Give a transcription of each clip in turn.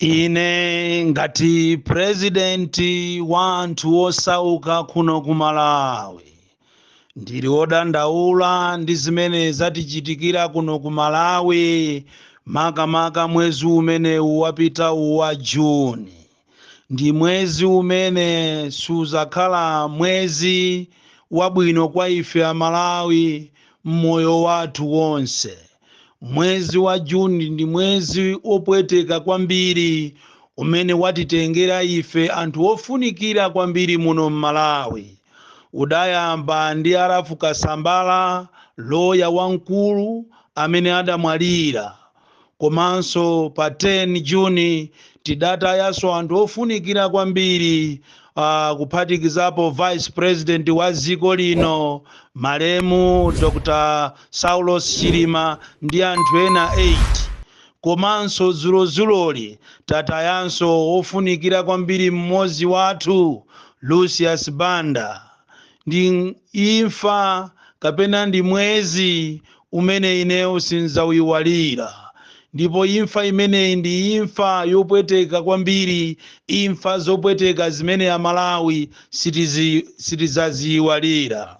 Ine ngati presidenti wa anthu osauka kuno ku Malawi ndili wodandaula ndi zimene zatichitikira kuno ku Malawi makamaka mwezi umenewu wapitawu wa Juni. Ndi mwezi umene suzakhala mwezi wabwino kwa ife a Malawi mmoyo wathu wonse. Mwezi wa Juni ndi mwezi opweteka kwambiri umene watitengera ife anthu ofunikira kwambiri muno m'Malawi. Udayamba ndi Arafu Kasambala, loya wamkulu amene adamwalira. Komanso pa 10 Juni tidatayaso anthu ofunikira kwambiri kuphatikizapo Vice President wa dziko lino Malemu Dr. Saulos Chilima ndi anthu ena 8. Komanso zulozuloli tatayanso ofunikira kwambiri mmodzi wathu Lucius Banda. Ndi imfa kapena ndi mwezi umene ineyo sindzauyiwalira. Ndipo imfa imeneyi ndi imfa yopweteka kwambiri, imfa zopweteka zimene a Malawi sitizaziyiwalira.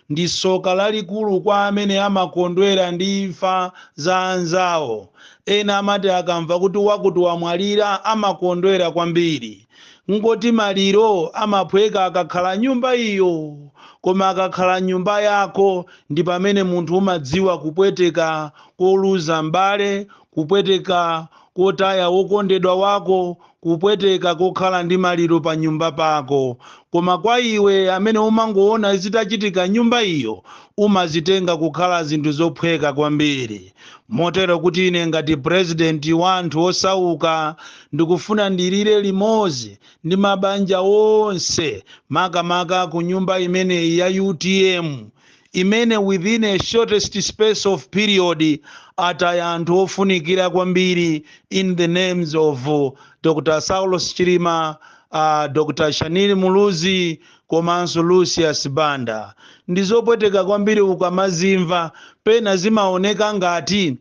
Ndi soka lalikulu kwa amene amakondwera ndi imfa za anzawo. Ena amati akamva kuti wakuti wamwalira amakondwera kwambiri. Ngoti maliro amaphweka akakhala nyumba iyo, koma akakhala nyumba yako ndi pamene munthu umadziwa kupweteka koluza mbale, kupweteka kotaya wokondedwa wako, kupweteka kokhala ndi maliro pa nyumba pako. Koma kwa iwe amene umangoona zitachitika nyumba iyo, umazitenga kukhala zinthu zophweka kwambiri. Motero kuti ine ngati president wa anthu osauka ndikufuna ndilire limodzi ndi mabanja onse makamaka ku nyumba imeneyi ya UTM, imene within a shortest space of period ataya anthu ofunikira kwambiri in the names of Dr. Saulos Chilima, Dr. Shanili Muluzi komanso Lucius Banda. Ndizopweteka kwambiri ukamazimva pena zimaoneka ngati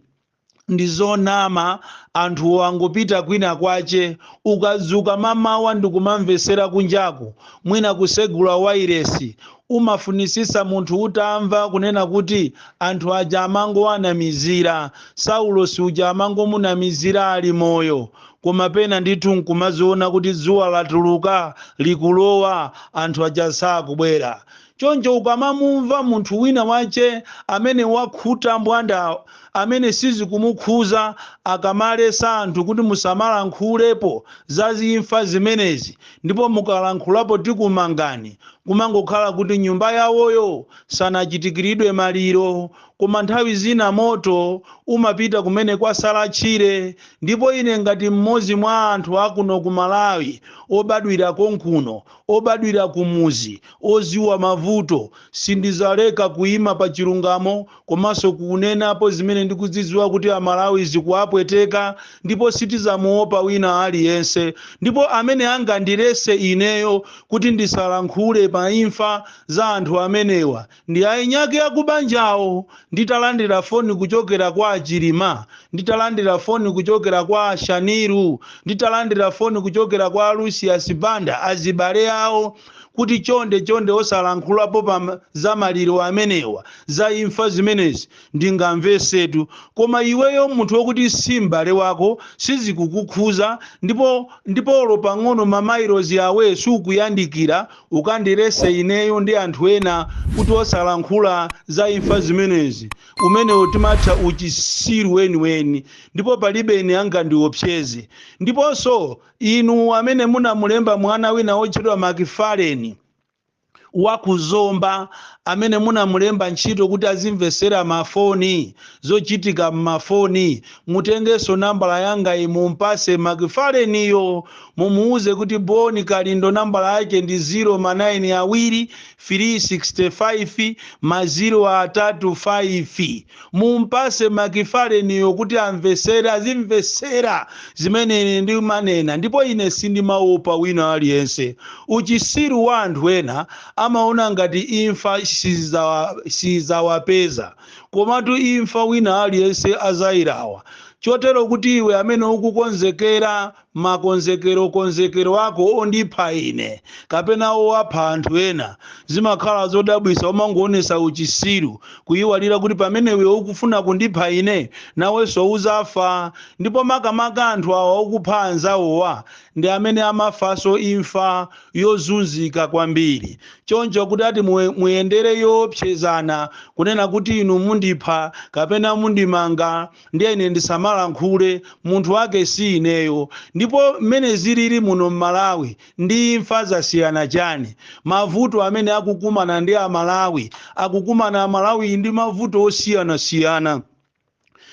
ndizonama anthu wangopita kwina kwache, ukazuka mamawa ndikumamvesera kunjaku mwina kusegula wairesi umafunisisa munthu utamva kunena kuti anthu aja amangowanamizira, Saulos uja amangomunamizira ali moyo. Koma pena ndithu nkumaziona kuti dzuwa latuluka likulowa anthu aja sakubwera. Choncho ukamamumva munthu wina wache amene wakhuta mbwanda amene sizikumukhuza akamalesa anthu kuti musamalankhulepo za imfa zimenezi, ndipo mukalankhulapo tikumangani, kumangokhala kuti nyumba yawoyo sanachitikiridwe maliro, koma nthawi zina moto umapita kumene kwasala chire. Ndipo ine ngati mmodzi mwa anthu akuno ku Malawi obadwira konkuno, obadwira kumuzi, oziwa mavuto, sindizaleka kuima pa chilungamo komanso kunenapo zimene ndikudzidziwa kuti a Malawi zikuapweteka, ndipo sitizamuopa wina aliyense. Ndipo amene angandirese ineyo kuti ndisalankhule pa imfa za anthu amenewa ndi ayinyake akubanjawo. Nditalandira foni kuchokera kwa Chilima, nditalandira foni kuchokera kwa Shaniru, nditalandira foni kuchokera kwa Lucius Banda, azibale awo kuti chonde osalankhulapo pa za maliro amenewa, za imfa zimenezi ndingamvesetu. Koma iweyo munthu wokuti simbale wako sizikukukhuza, ndipo olo pang'ono mamailozi awe sukuyandikira ukandirese ineyo ndi anthu ena kuti osalankhula za imfa zimenezi, umenewo timatha uchisiru weniweni, ndipo palibe ine angandiopseze. Ndiponso inu amene munamulemba mwana wina otchedwa Makifaleni wakuzomba, amene munamulemba ntchito kuti azimvesera mafoni zochitika mmafoni, mutengeso nambala yanga mumpase Makifaleniyo, mumuuze kuti boni kalindo nambala yake ndi 092 365 0335. Mumpase Makifaleniyo kuti azimvesera zimene ndi manena, ndipo ine sindimaopa wina aliyense. Uchisiru wa anthu ena amaona ngati imfa sizawapeza, komatu imfa wina aliyense azayirawa. Chotero kuti iwe amene ukukonzekera konzekero ako ondipha ine kapena owapha anthu ena zimakhala zodabwisa umangoonesa uchisiru kuyiwalira kuti pamenewe ukufuna kundipha ine nawenso uzafa ndipo makamaka anthu awa okupha anzawowa ndi amene amafaso imfa yozunzika kwambiri choncho kuti ati muyendere yopsezana kunena kuti inu mundipha kapena mundimanga ndiye ine ndisamalankhule munthu wake si ineyo ndipo mmene zilili muno m'Malawi ndi imfa zasiyana chani mavuto amene akukumana ndi Amalawi akukumana Amalawi ndi mavuto osiyanasiyana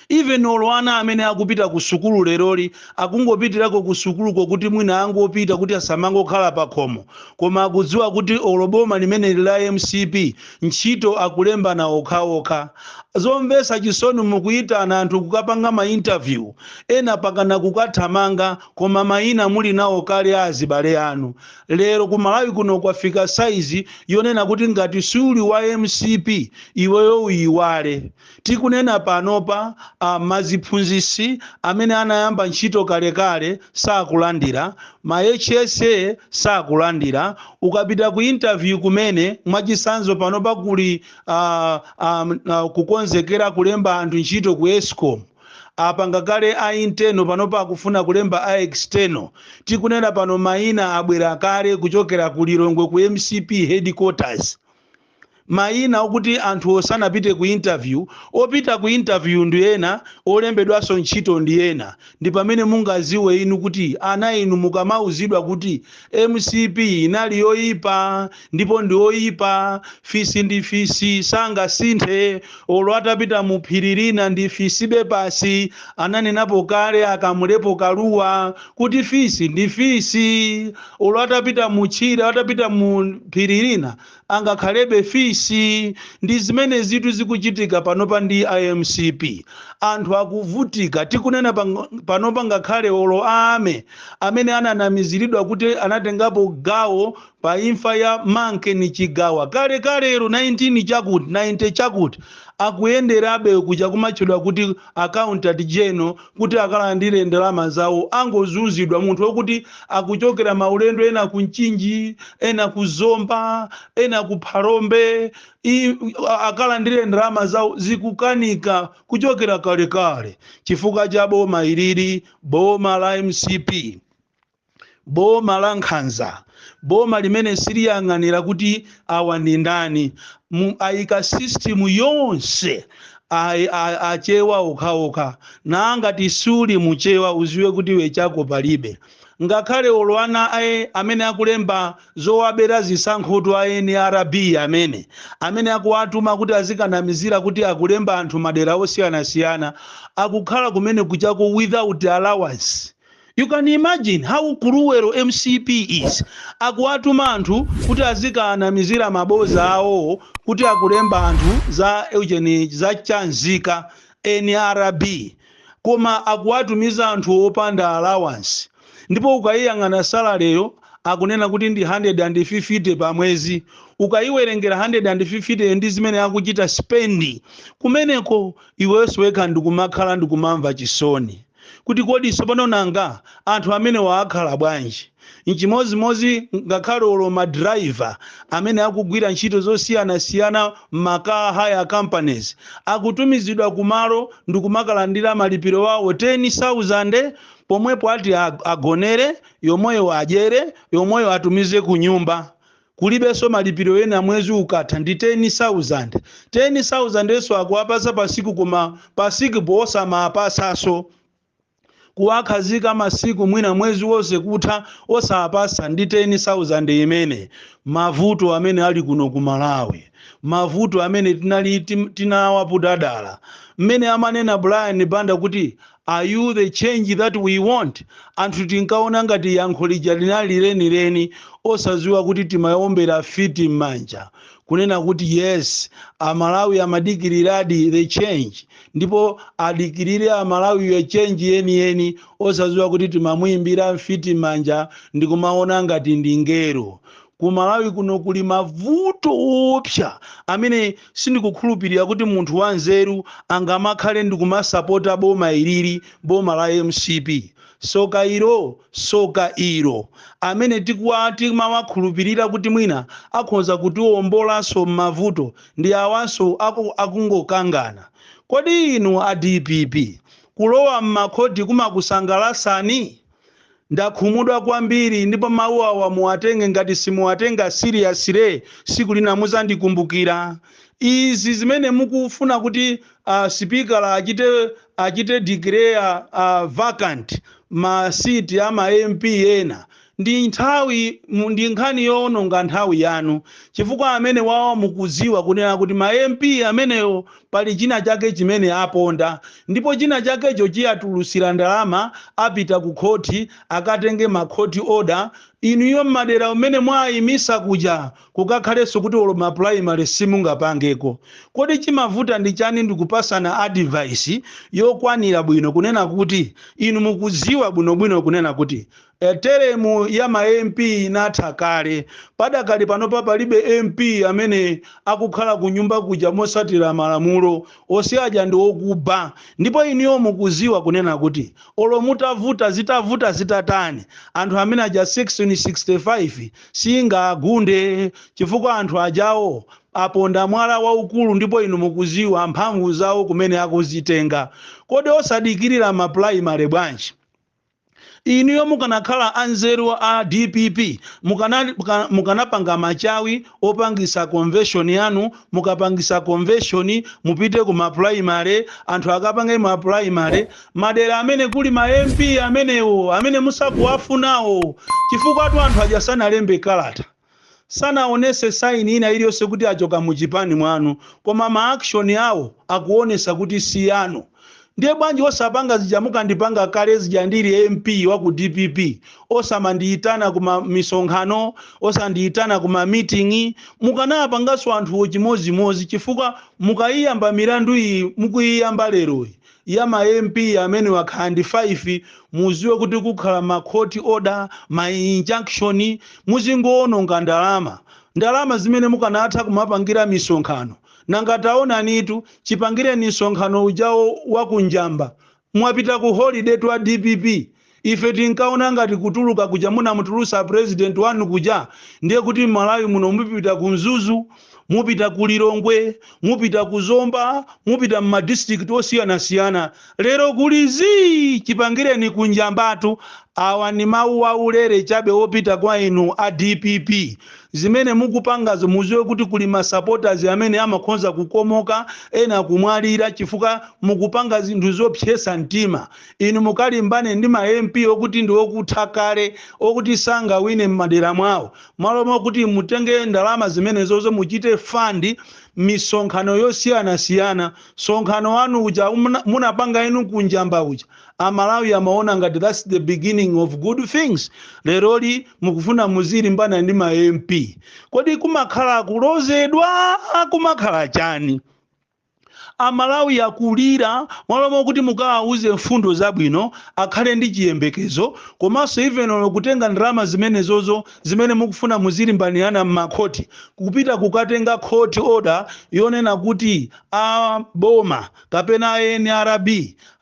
even olwana amene akupita ku sukulu leroli akungopitirako ku sukuluko kuti mwina angopita kuti asamangokhala pakhomo koma akudziwa kuti oloboma limene la MCP ntchito akulemba na okhaokha zomvesa chisoni mukuyitana anthu kukapanga ma interview ena pakana kukathamanga koma mayina muli nawo kale azibale anu lero ku Malawi kuno kwafika saizi yonena kuti ngati suli wa MCP iweyo uyiwale tikunena panopa maziphunzisi amene anayamba ntchito kalekale sakulandira ma HSA sakulandira ukapita ku interview kumene mwachisanzo panopa kuli kukonzekera kulemba anthu ntchito ku Eskom apanga kale a internal panopa akufuna kulemba a external tikunena pano mayina abwera kale kuchokera ku Lilongwe ku MCP headquarters mayina okuti anthu osanapite ku interview opita ku interview ndi ena olembedwaso ntchito ndi ena ndi pamene mungaziwe inu kuti ana inu mukamauzidwa kuti MCP inali yoyipa ndipo ndi oyipa fisi ndi fisi sanga sinthe olo atapita mu phiri lina ndi fisibe pasi ananenapo kale akamulepo kaluwa kuti fisi ndi fisi olo atapita mu chira atapita mu phiri lina angakhalebe fisi ndi zimene zitu zikuchitika panopa ndi IMCP anthu akuvutika tikunena panopa ngakhale olo ame amene ananamiziridwa kuti anatengapo gawo pa imfa ya Manke ni Chigawa kale kalero 19 chakuti 90 chakuti akuyenderabe kuja kumatchedwa kuti accountant general kuti akalandire ndalama zawo angozunzidwa munthu wokuti akuchokera maulendo ena ku Nchinji ena ku Zomba ena ku Phalombe akalandire ndalama zawo zikukanika kuchokera kale chifukwa cha boma ilili boma la MCP boma la Nkhanza boma limene siliyang'anira kuti awa ndi ndani ayika system yonse achewa okhaokha nangati suli muchewa uziwe kuti we chako palibe ngakhale olwana amene akulemba zowabera zisankho a NRB amene akuwatuma kuti azikanamizira kuti akulemba anthu madera osiyanasiyana akukhala kumene kuchako without allowance. You can imagine how cruel MCP is. Akuwatuma anthu kuti azikanamizira maboza awo kuti akulemba anthu za eugeni za chanzika NRB koma akuwatumiza anthu opanda allowance ndipo ukayiyang'ana salaleyo akunena kuti ndi 150 pa mwezi ukayiwerengera 150 ndi zimene akuchita spendi kumeneko iwenso wekha ndikumakhala ndikumamva chisoni kuti kodi sopano nanga anthu amene waakhala bwanji nchimozimozi ngakhale olo madriver amene akugwira ntchito zosiyana-siyana maka hire companies akutumizidwa kumalo ndikumakalandira malipiro wawo 10,000 pomwepo ati agonere yomweyo adyere yomweyo atumize ku nyumba kulibenso malipiro ena mwezi ukatha ndi 10,000 eso akuwapasa pasiku koma pasiku posa maapasaso kuwakhazika masiku mwina mwezi wose kutha osapasa ndi 10,000 imene mavuto amene ali kuno ku Malawi mavuto amene tinawapudadala mmene amanena Brian Banda kuti are you the change that we want anthu tinkaona ngati yankho lija linali lenileni osaziwa kuti timayombera fiti m'manja kunena kuti yes Amalawi amadikiliradi the change ndipo adikilire Amalawi ya change yeni osaziwa kuti timamuimbira fiti m'manja ndikumaona ngati ndi ngero ku Malawi kuno kuli mavuto opsa amene sindikukhulupirira kuti munthu wanzeru angamakhale ndikumasapota boma ilili boma la MCP soka iro amene timawakhulupirira kuti mwina akhoza kutiwombolanso m'mavuto ndi awanso akungokangana. Kodi inu a DPP kulowa m'makhoti kumakusangalasani? Ndakhumudwa kwambiri ndipo mawu awa muwatenge ngati simuwatenga seriously siku lina muzandikumbukira. Izi zimene mukufuna kuti speaker achite declare vacant ma seat ya ma MP ena ndi nkhani yowononga nthawi yanu, chifukwa amene wawa mukuziwa kunena kuti ma MP ameneyo pali china chake chimene aponda, ndipo china chakecho chiyatulutsira ndalama apita ku khoti akatenge ma court order. Inuyo madera umene mwayimisa kuja kukakhalenso kuti olo ma primary simungapangeko. Kodi chimavuta ndi chani ndikupasana advice yokwanira bwino kunena kuti inu mukuziwa bwinobwino kunena kuti teremu ya ma MP inatha kale, padakali panopa palibe MP amene akukhala ku nyumba kuja mosatira malamulo, osiyaja ndi okuba. Ndipo inuyo mukuziwa kunena kuti olo mutavuta zitatani anthu amene aja section 65 singagunde, chifukwa anthu ajawo aponda mwala waukulu, ndipo inu mukuziwa mphamvu zawo kumene akuzitenga. Kodi osadikirira ma primary bwanji? Inuyo mukanakhala anzeru a DPP mukanapanga machawi opangisa convention yanu, mukapangisa convention mupite ku ma primary, anthu akapange ma primary madera amene kuli ma MP amenewo amene musakuwafunawo, chifukwa anthu aja sanalembe kalata, sanaonese saini ina iliyonse kuti achoka muchipani mwanu, koma ma action yawo akuonesa kuti si yanu. Ndiye bwanji osapanga zija mukandipanga kale zija ndili MP wa ku DPP, osamandiitana kuma misonkhano, osandiitana kuma meeting, mukanapanganso anthu chimozimozi, chifukwa mukayiyamba milandu iyi mukuyiyamba lero ya ma MP amene wakhandi 5 muziwe kuti kukhala ma court order, ma injunction, muzingoononga ndalama zimene mukanatha kumapangira misonkhano. Nangataona nitu chipangire misonkhano ujawo wakunjamba mwapita ku holiday twa DPP. Ife tinkaona ngati kutuluka kuja mutulusa president wanu kuja ndiye kuti Malawi muno mupita ku Mzuzu, mupita ku Lilongwe, mupita ku Zomba, mupita mu district osiyana. Lero kulizi chipangireni kunjambatu. Awa ni mawu aulere chabe opita kwa inu a DPP. Zimene mukupangazo muziwe kuti kuli ma supporters amene amakhonza kukomoka ena kumwalira, chifukwa mukupanga zinthu zopyesa mtima. Inu mukalimbane ndi ma MP okuti ndi okutha kale, okuti sangawine m'madera mwawo, malo mokuti mutenge ndalama zimene zozo muchite fund misonkhano yosiyana. Sonkhano wanu uja munapanga inu kunjamba uja Amalawi amaona ngati that's the beginning of good things. Leroli mukufuna muziri mbana ndi ma MP. Kodi kumakhala kulozedwa, kumakhala chani? Amalawi akulira mwalomo kuti mukawauze mfundo zabwino akhale ndi chiyembekezo, komanso even kutenga ndalama zimene zozo zimene mukufuna muziri mbaniana m'makhoti kupita kukatenga court order yonena kuti a boma kapena NRB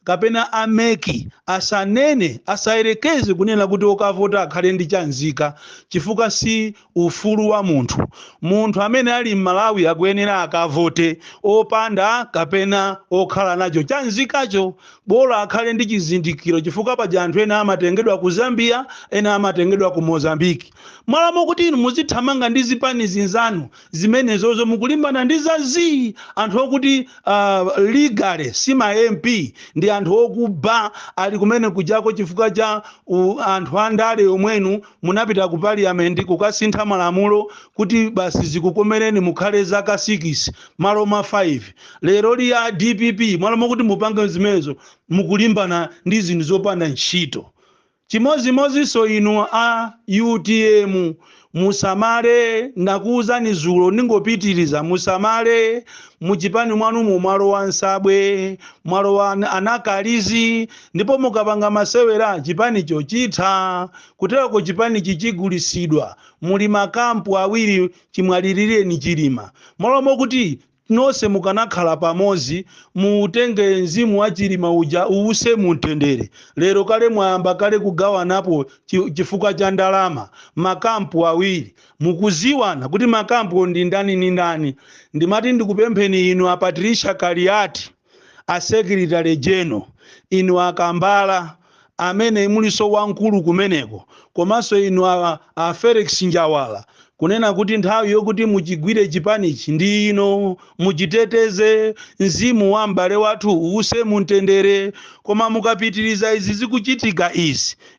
kapena ameki asanene asayerekeze kunena kuti okavota akhale ndi chanzika, chifukwa si ufulu wa munthu amene ali m'Malawi akuyenera akavote, opanda kapena okhala nacho chanzikacho bora akhale ndi chizindikiro, chifukwa paja anthu ena amatengedwa ku Zambia, ena amatengedwa ku Mozambique. Mwalamo kuti inu muzithamanga ndi zipani zinzanu zimene zozo mukulimbana ndi zazi anthu okuti legally si ma MP ndi anthu okuba ali kumene kujako chifukwa cha anthu andale omwenu munapita ku parliament kukasintha malamulo kuti basi zikukomereni mukhale zaka 6 malo ma 5. Lero li ya DPP mwalamo kuti mupange zimenezo mukulimbana ndi zinthu zopanda ntchito. Chimozimozi so inu a UTM musamale, ndakuuzani zulo ningopitiriza, musamale muchipani mwanu mu mwalo wa Nsabwe, mwalo wa Anakalizi, ndipo mukapanga masewera chipani chochitha kuteko chipani chichigulisidwa muli makampu awiri chimwalirire ni chilima. Mwalomo kuti nonse mukanakhala pamozi mutenge mzimu wa chilima uja uwuse mumtendere. Lero kale mwayamba kale kugawanapo chifukwa cha ndalama makampu awiri, mukuziwana kuti makampu ndi ndani ni ndani. Ndimati ndikupempheni inu a Patricia Kaliati, a Secretary General, inu akambala amene muliso wankulu kumeneko, komanso inu a Felix Njawala, kunena kuti nthawi yokuti muchigwire chipanichi ndi ino, muchiteteze mzimu wa m'bale wathu uwuse mumtendere. Koma mukapitiriza izi zikuchitika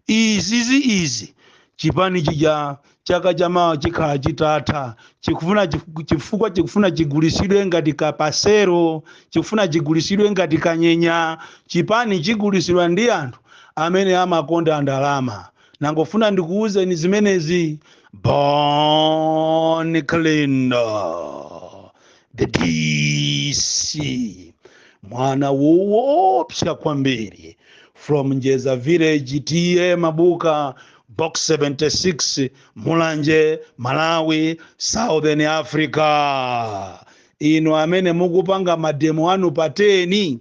izi chipanichi cha chaka chamawa chikhala chitatha, chifukwa chikufuna chigulisidwe ngati kapasero, chikufuna chigulisidwe ngati kanyenya. Chipani chigulisidwa ndi anthu amene amakonda ndalama. Nangofuna ndikuwuzeni zimenezi. Born Cleaner, the DC, mwana woopsa kwambiri, from Njeza Village, TA Mabuka, Box 76, Mulanje, Malawi, Southern Africa. Ino amene mukupanga mademo anu pa 10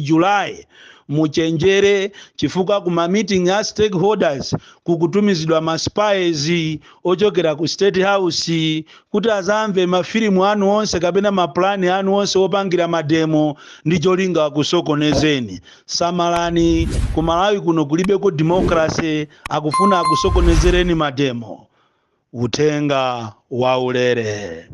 July, muchenjere chifukwa kuma meeting ya stakeholders kukutumizidwa ma spies ochokera ku State House kuti azamve mafilimu anu onse kapena maplani anu onse opangira mademo ndi cholinga kusokonezeni. Samalani, ku Malawi kuno kulibe ku democracy, akufuna akusokonezereni mademo. Utenga waulere.